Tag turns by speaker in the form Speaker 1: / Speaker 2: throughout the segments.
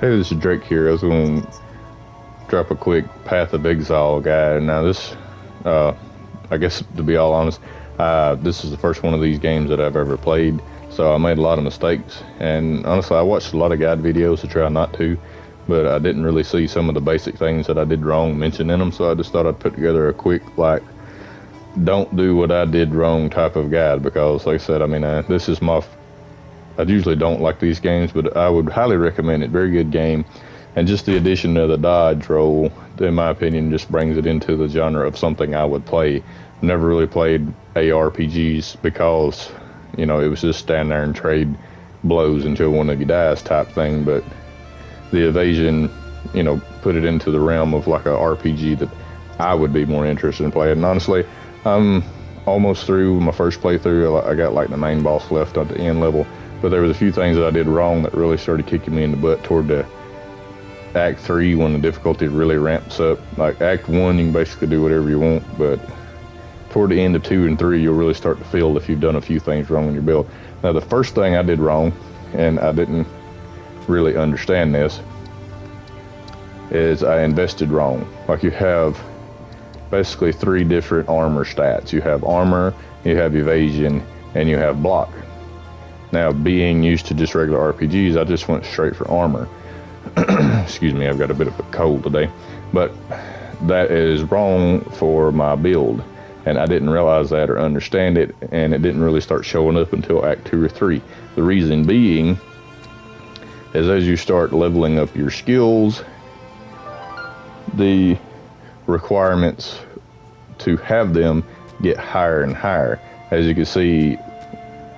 Speaker 1: Hey, this is Drake here. I was going to drop a quick Path of Exile guide. Now, uh, I guess to be all honest, this is the first one of these games that I've ever played, so I made a lot of mistakes. And honestly, I watched a lot of guide videos to try not to, but I didn't really see some of the basic things that I did wrong mentioned in them, so I just thought I'd put together a quick, don't do what I did wrong type of guide, because, like I said, this is I usually don't like these games, but I would highly recommend it. Very good game. And just the addition of the dodge roll, in my opinion, just brings it into the genre of something I would play. Never really played ARPGs because, it was just stand there and trade blows until one of you dies type thing. But the evasion, put it into the realm of like a RPG that I would be more interested in playing. And honestly, I'm almost through my first playthrough. I got like the main boss left at the end level. But there was a few things that I did wrong that really started kicking me in the butt toward the Act 3 when the difficulty really ramps up. Like Act 1, you can basically do whatever you want, but toward the end of 2 and 3, you'll really start to feel if you've done a few things wrong in your build. Now, the first thing I did wrong, and I didn't really understand this, is I invested wrong. Like you have basically 3 different armor stats. You have armor, you have evasion, and you have block. Now, being used to just regular RPGs, I just went straight for armor. Excuse me, I've got a bit of a cold today. But that is wrong for my build. And I didn't realize that or understand it, and it didn't really start showing up until Act 2 or 3. The reason being is as you start leveling up your skills, the requirements to have them get higher and higher. As you can see,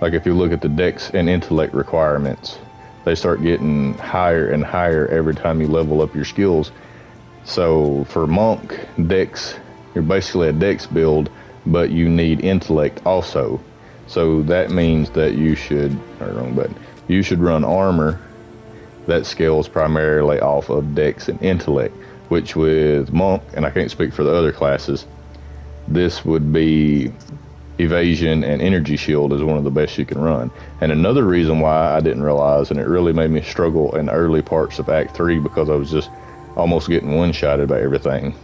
Speaker 1: like if you look at the dex and intellect requirements, they start getting higher and higher every time you level up your skills. So for monk, dex, you're basically a dex build, but you need intellect also. So that means that you should run armor that scales primarily off of dex and intellect, which with monk, and I can't speak for the other classes, this would be evasion and energy shield is one of the best you can run. And another reason why I didn't realize, and it really made me struggle in the early parts of Act 3 because I was just almost getting one-shotted by everything,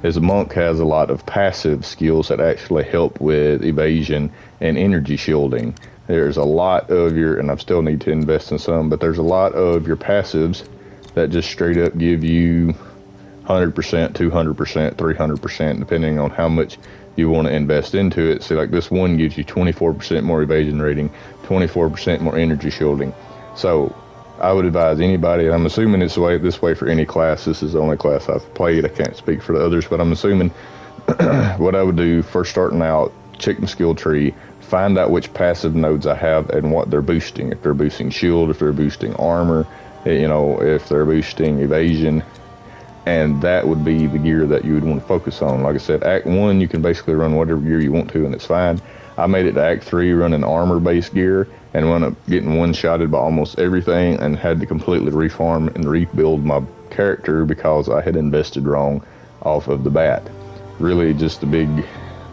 Speaker 1: is a monk has a lot of passive skills that actually help with evasion and energy shielding. There's a lot of and I still need to invest in some, but there's a lot of your passives that just straight up give you 100%, 200%, 300%, depending on how much you want to invest into it. So like this one gives you 24% more evasion rating, 24% more energy shielding. So I would advise anybody, and I'm assuming it's this way for any class. This is the only class I've played. I can't speak for the others, but I'm assuming what I would do first starting out, check my skill tree, find out which passive nodes I have and what they're boosting. If they're boosting shield, if they're boosting armor, if they're boosting evasion. And that would be the gear that you would want to focus on. Like I said, Act 1, you can basically run whatever gear you want to, and it's fine. I made it to Act 3 running armor-based gear, and wound up getting one-shotted by almost everything, and had to completely reform and rebuild my character because I had invested wrong off of the bat. Really just a big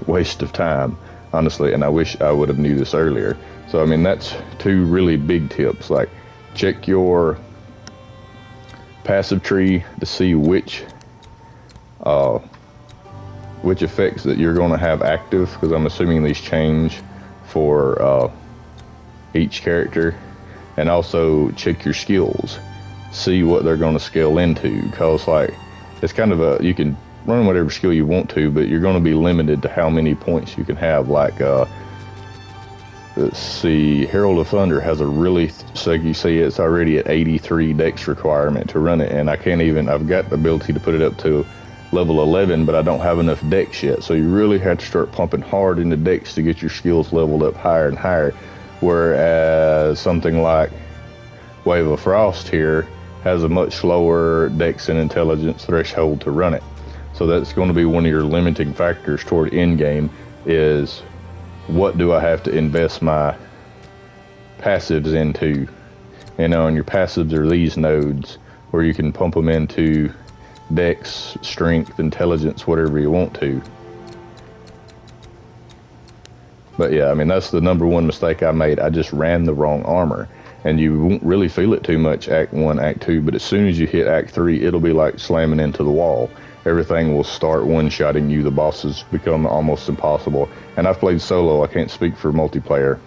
Speaker 1: waste of time, honestly, and I wish I would have knew this earlier. So, that's 2 really big tips. Like, check your passive tree to see which effects that you're going to have active, because I'm assuming these change for each character. And also check your skills, see what they're going to scale into, because it's kind of you can run whatever skill you want to, but you're going to be limited to how many points you can have. Let's see, Herald of Thunder has a really, so you see it's already at 83 dex requirement to run it, and I've got the ability to put it up to level 11, but I don't have enough dex yet, so you really have to start pumping hard into dex to get your skills leveled up higher and higher, whereas something like Wave of Frost here has a much lower dex and intelligence threshold to run it. So that's going to be one of your limiting factors toward end game is, what do I have to invest my passives into? And your passives are these nodes where you can pump them into dex, strength, intelligence, whatever you want to. But yeah, that's the number one mistake I made. I just ran the wrong armor. and you won't really feel it too much Act 1, Act 2, but as soon as you hit Act 3, it'll be like slamming into the wall. Everything will start one-shotting you. The bosses become almost impossible. And I've played solo. I can't speak for multiplayer.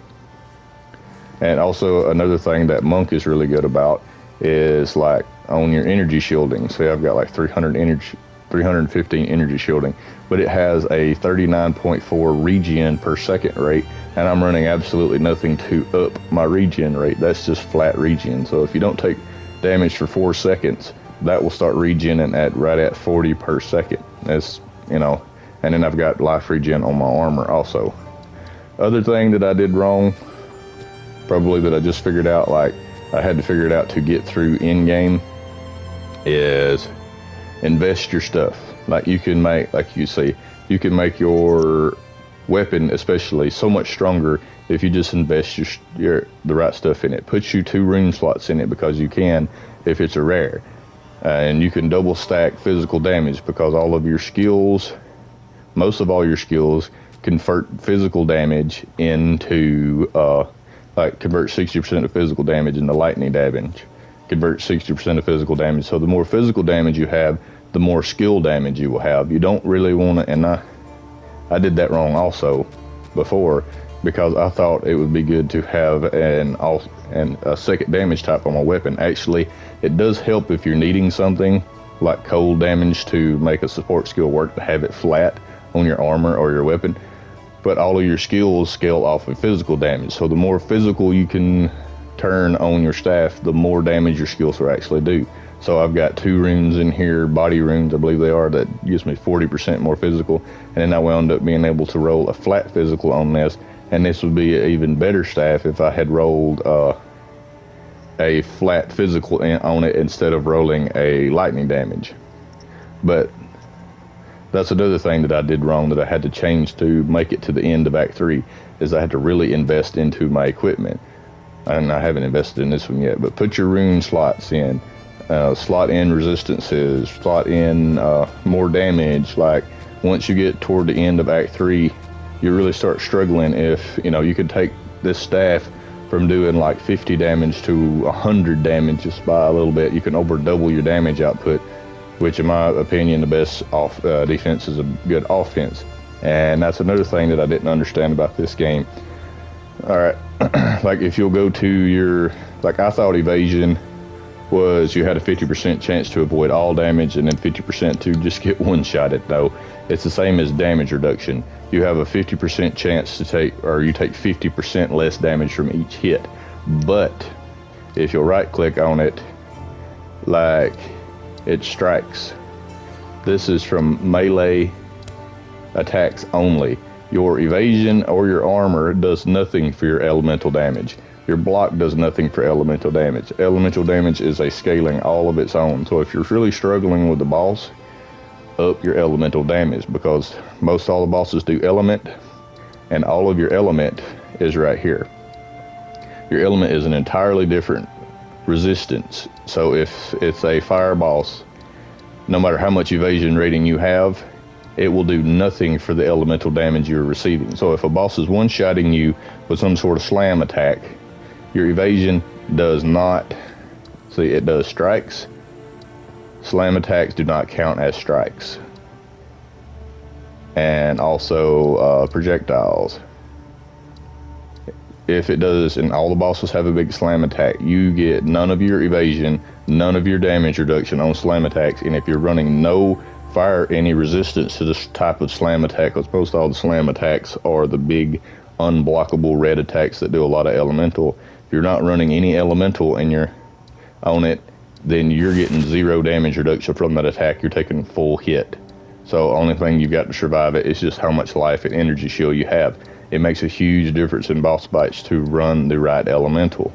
Speaker 1: And also another thing that Monk is really good about is like on your energy shielding. See, I've got like 315 energy shielding, but it has a 39.4 regen per second rate, and I'm running absolutely nothing to up my regen rate. That's just flat regen. So if you don't take damage for 4 seconds, that will start regening at right at 40 per second. That's, you know, and then I've got life regen on my armor also. Other thing that I did wrong, probably that I just figured out, like I had to figure it out to get through in game, is invest your stuff. Like you can make, like you see, you can make your weapon especially so much stronger if you just invest the right stuff in it. Put you 2 rune slots in it because you can if it's a rare. And you can double stack physical damage because all of your skills, most of all your skills, convert physical damage into, like convert 60% of physical damage into lightning damage. Convert 60% of physical damage. So the more physical damage you have, the more skill damage you will have. You don't really want to, and I did that wrong also before, because I thought it would be good to have a second damage type on my weapon. Actually, it does help if you're needing something like cold damage to make a support skill work, to have it flat on your armor or your weapon. But all of your skills scale off of physical damage. So the more physical you can turn on your staff, the more damage your skills will actually do. So I've got 2 runes in here, body runes, I believe they are, that gives me 40% more physical. And then I wound up being able to roll a flat physical on this. And this would be an even better staff if I had rolled a flat physical on it instead of rolling a lightning damage. But that's another thing that I did wrong that I had to change to make it to the end of Act 3, is I had to really invest into my equipment. And I haven't invested in this one yet, but put your rune slots in. Slot in resistances, slot in more damage. Like once you get toward the end of Act 3, you really start struggling. If, you know, you could take this staff from doing like 50 damage to 100 damage just by a little bit. You can over double your damage output, which in my opinion, the best defense is a good offense. And that's another thing that I didn't understand about this game. All right, like if you'll go to your, like I thought evasion was you had a 50% chance to avoid all damage and then 50% to just get one-shotted. No, it's the same as damage reduction. You have a 50% chance to take, or you take 50% less damage from each hit. But if you'll right click on it, like it strikes. This is from melee attacks only. Your evasion or your armor does nothing for your elemental damage. Your block does nothing for elemental damage. Elemental damage is a scaling all of its own. So if you're really struggling with the boss, up your elemental damage, because most all the bosses do element, and all of your element is right here. Your element is an entirely different resistance. So if it's a fire boss, no matter how much evasion rating you have, it will do nothing for the elemental damage you're receiving. So if a boss is one-shotting you with some sort of slam attack, your evasion does not, see, it does strikes. Slam attacks do not count as strikes. And also projectiles. If it does, and all the bosses have a big slam attack, you get none of your evasion, none of your damage reduction on slam attacks. And if you're running no fire, any resistance to this type of slam attack, because most all the slam attacks are the big unblockable red attacks that do a lot of elemental. If you're not running any elemental and you're on it, then you're getting 0 damage reduction from that attack. You're taking full hit. So only thing you've got to survive it is just how much life and energy shield you have. It makes a huge difference in boss fights to run the right elemental,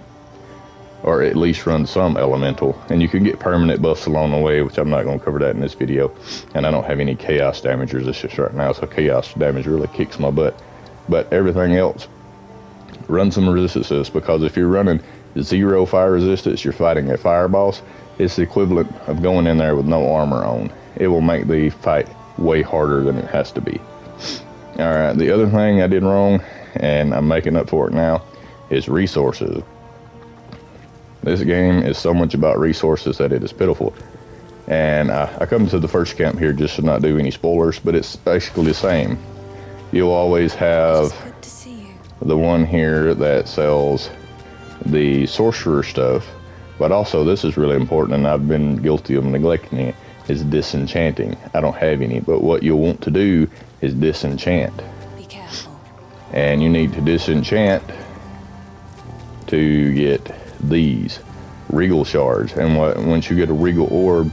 Speaker 1: or at least run some elemental. And you can get permanent buffs along the way, which I'm not going to cover that in this video. And I don't have any chaos damage resistance right now, so chaos damage really kicks my butt. But everything else, run some resistances, because if you're running 0 fire resistance, you're fighting a fire boss. It's the equivalent of going in there with no armor on. It will make the fight way harder than it has to be. Alright, the other thing I did wrong, and I'm making up for it now, is resources. This game is so much about resources that it is pitiful. And I come to the first camp here just to not do any spoilers, but it's basically the same. You'll always have the one here that sells the sorcerer stuff, but also this is really important, and I've been guilty of neglecting it, is disenchanting. I don't have any, but what you'll want to do is disenchant.
Speaker 2: Be careful.
Speaker 1: And you need to disenchant to get these regal shards. And once you get a regal orb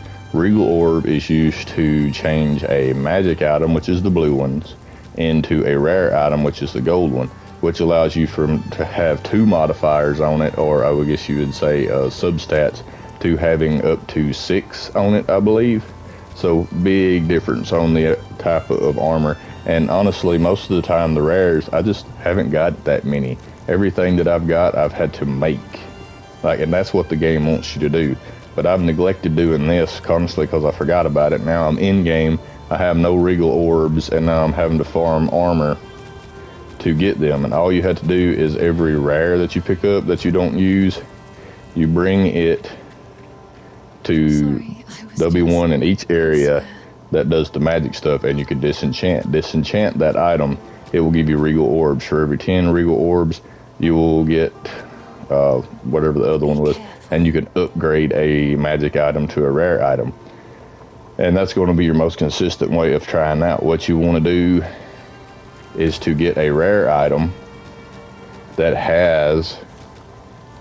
Speaker 1: is used to change a magic item, which is the blue ones, into a rare item, which is the gold one, which allows you to have 2 modifiers on it, or I would guess you would say substats, to having up to 6 on it, I believe. So big difference on the type of armor. And honestly, most of the time the rares, I just haven't got that many. Everything that I've got, I've had to make. And that's what the game wants you to do. But I've neglected doing this constantly because I forgot about it. Now I'm in game, I have no regal orbs, and now I'm having to farm armor to get them. And all you have to do is every rare that you pick up that you don't use, you bring it to there'll be one in each area that does the magic stuff, and you can disenchant that item. It will give you regal orbs. For every 10 regal orbs you will get whatever the other one was, and you can upgrade a magic item to a rare item. And that's going to be your most consistent way of trying out. What you want to do is to get a rare item that has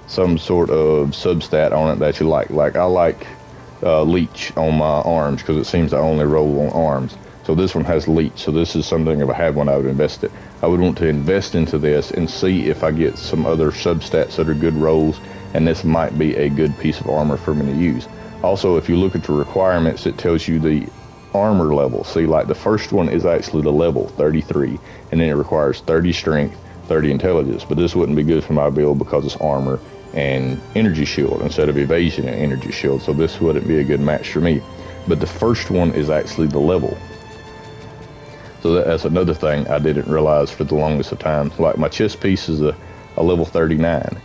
Speaker 1: some sort of substat on it that you like. Like I like leech on my arms because it seems to only roll on arms. So this one has leech. So this is something, if I had one, I would invest it. I would want to invest into this and see if I get some other substats that are good rolls, and this might be a good piece of armor for me to use. Also, if you look at the requirements, it tells you the armor level. See, like the first one is actually the level 33, and then it requires 30 strength, 30 intelligence. But this wouldn't be good for my build because it's armor and energy shield instead of evasion and energy shield. So this wouldn't be a good match for me. But the first one is actually the level. So that's another thing I didn't realize for the longest of time. Like my chest piece is a level 39,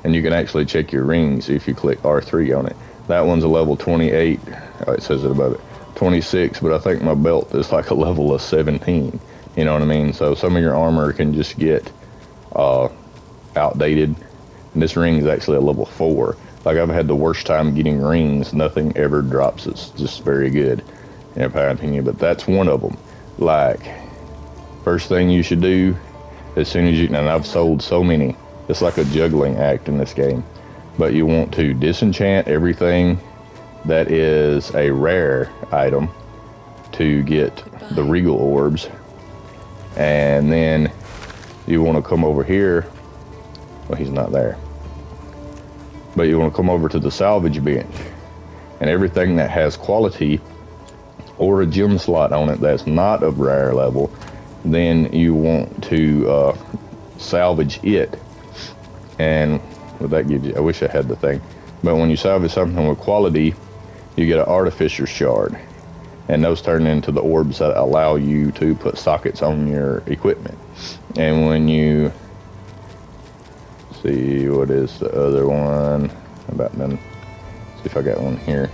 Speaker 1: and you can actually check your rings if you click R3 on it. That one's a level 28. Oh, it says it above it. 26, but I think my belt is like a level of 17. You know what I mean? So some of your armor can just get outdated. And this ring is actually a level 4. Like I've had the worst time getting rings. Nothing ever drops. It's just very good, in my opinion. But that's one of them. Like, first thing you should do as soon as you, and I've sold so many, it's like a juggling act in this game. But you want to disenchant everything that is a rare item to get the regal orbs. And then you want to come over here. Well, he's not there. But you want to come over to the salvage bench. And everything that has quality or a gem slot on it that's not of rare level, then you want to salvage it. And what that gives you, I wish I had the thing, but when you salvage something with quality, you get an artificer's shard, and those turn into the orbs that allow you to put sockets on your equipment. And when you see, what is the other one about them? See if I got one here.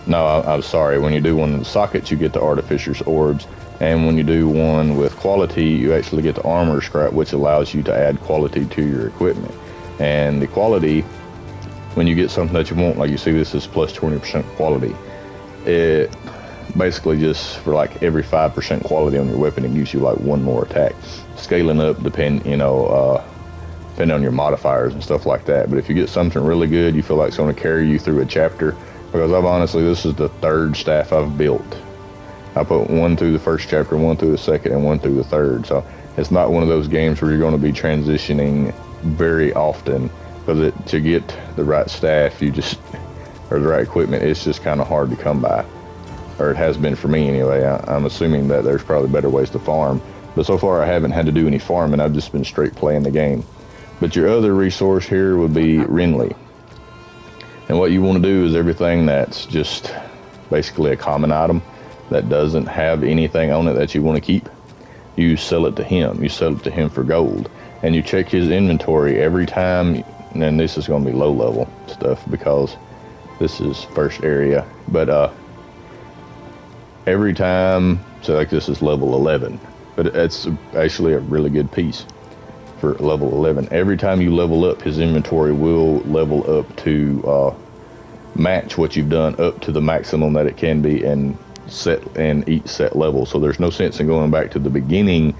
Speaker 1: No, I'm sorry. When you do one of the sockets, you get the artificer's orbs, and when you do one with quality, you actually get the armor scrap, which allows you to add quality to your equipment. And the quality, when you get something that you want, like you see this is plus 20% quality, it basically just for like every 5% quality on your weapon, it gives you like one more attack. Scaling up depending on your modifiers and stuff like that. But if you get something really good, you feel like it's going to carry you through a chapter, because this is the 3rd staff I've built. I put one through the first chapter, one through the second, and one through the third. So it's not one of those games where you're going to be transitioning very often, because to get the right staff, or the right equipment, it's just kind of hard to come by, or it has been for me anyway. I'm assuming that there's probably better ways to farm, but so far I haven't had to do any farming. I've just been straight playing the game. But your other resource here would be Renly, and what you want to do is everything that's just basically a common item that doesn't have anything on it that you want to keep, you sell it to him. You sell it to him for gold. and you check his inventory every time. And this is going to be low level stuff because this is first area, but every time, so like this is level 11, but it's actually a really good piece for level 11. Every time you level up, his inventory will level up to match what you've done up to the maximum that it can be, and set in each set level. So there's no sense in going back to the beginning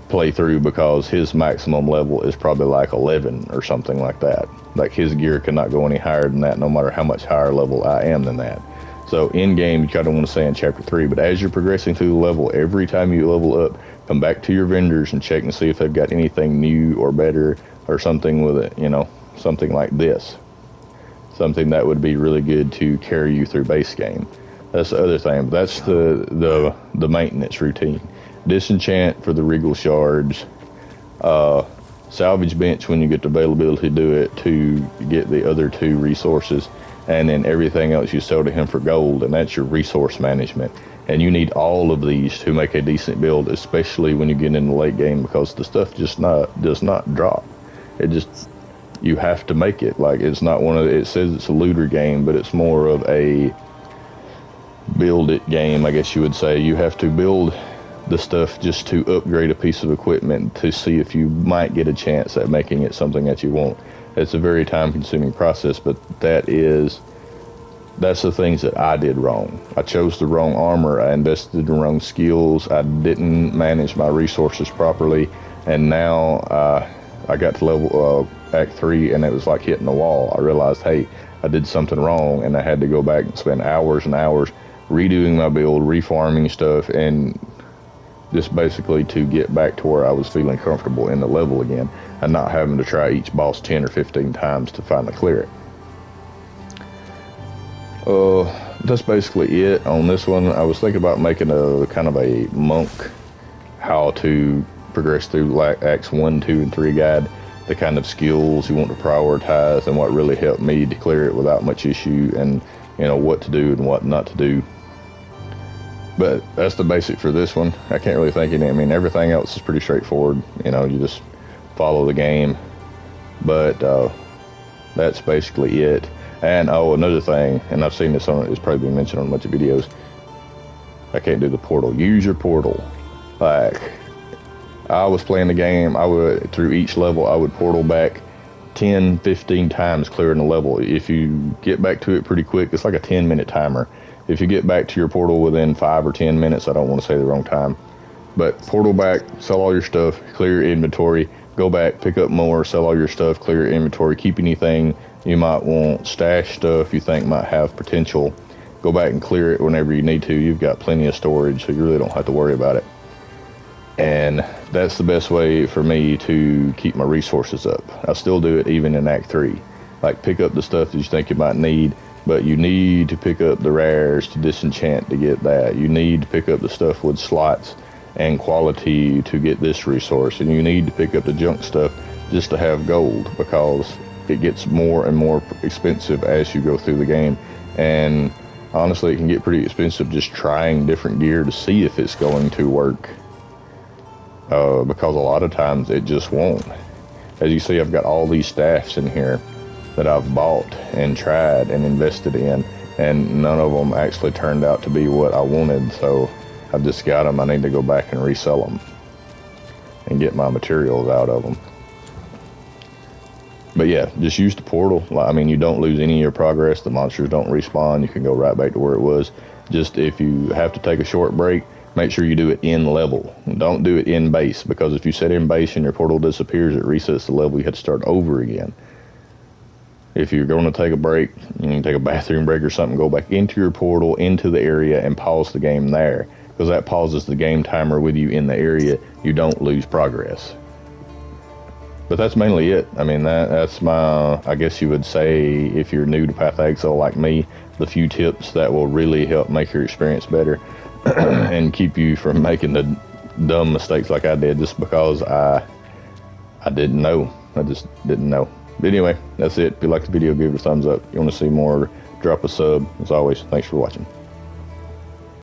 Speaker 1: playthrough because his maximum level is probably like 11 or something like that. Like his gear cannot go any higher than that, no matter how much higher level I am than that. So in game, you kind of want to say in chapter 3, but as you're progressing through the level, every time you level up, come back to your vendors and check and see if they've got anything new or better or something with it, you know, something like this. Something that would be really good to carry you through base game. That's the other thing. That's the maintenance routine. Disenchant for the regal shards. Salvage bench when you get the availability to do it to get the other 2 resources. And then everything else you sell to him for gold, and that's your resource management. And you need all of these to make a decent build, especially when you get in the late game, because the stuff just does not drop. It just, you have to make it. Like, it's not one of the, it says it's a looter game, but it's more of a build it game, I guess you would say. You have to build the stuff just to upgrade a piece of equipment to see if you might get a chance at making it something that you want. It's a very time-consuming process, but that's the things that I did wrong. I chose the wrong armor. I invested in the wrong skills. I didn't manage my resources properly, and now I got to level Act 3, and it was like hitting a wall. I realized, hey, I did something wrong, and I had to go back and spend hours and hours redoing my build, refarming stuff, and just basically to get back to where I was feeling comfortable in the level again, and not having to try each boss 10 or 15 times to finally clear it. That's basically it on this one. I was thinking about making a kind of a monk how to progress through like Acts 1, 2, and 3 guide, the kind of skills you want to prioritize and what really helped me to clear it without much issue, and you know what to do and what not to do. But that's the basic for this one. I can't really think of any. I mean, everything else is pretty straightforward. You know, you just follow the game. But that's basically it. And oh, another thing, and I've seen this on, it's probably been mentioned on a bunch of videos. I can't do the portal. Use your portal. Like, I was playing the game, I would, through each level, I would portal back 10, 15 times clearing the level. If you get back to it pretty quick, it's like a 10-minute timer. If you get back to your portal within 5 or 10 minutes, I don't want to say the wrong time, but portal back, sell all your stuff, clear your inventory, go back, pick up more, sell all your stuff, clear your inventory, keep anything you might want, stash stuff you think might have potential, go back and clear it whenever you need to. You've got plenty of storage, so you really don't have to worry about it. And that's the best way for me to keep my resources up. I still do it even in Act 3. Like, pick up the stuff that you think you might need, but you need to pick up the rares to disenchant to get that. You need to pick up the stuff with slots and quality to get this resource. And you need to pick up the junk stuff just to have gold, because it gets more and more expensive as you go through the game. And honestly, it can get pretty expensive just trying different gear to see if it's going to work. Because a lot of times it just won't. As you see, I've got all these staffs in here that I've bought and tried and invested in, and none of them actually turned out to be what I wanted, so I've just got them. I need to go back and resell them and get my materials out of them. But yeah, just use the portal. I mean, you don't lose any of your progress. The monsters don't respawn. You can go right back to where it was. Just if you have to take a short break, make sure you do it in level. Don't do it in base, because if you set in base and your portal disappears, it resets the level. You have to start over again. If you're going to take a break, you can take a bathroom break or something, go back into your portal, into the area, and pause the game there, because that pauses the game timer with you in the area. You don't lose progress. But that's mainly it. I mean, that's my, I guess you would say, if you're new to Path of Exile like me, the few tips that will really help make your experience better and keep you from making the dumb mistakes like I did, just because I didn't know. I just didn't know. But anyway, that's it. If you like the video, give it a thumbs up. If you want to see more, drop a sub. As always, thanks for watching.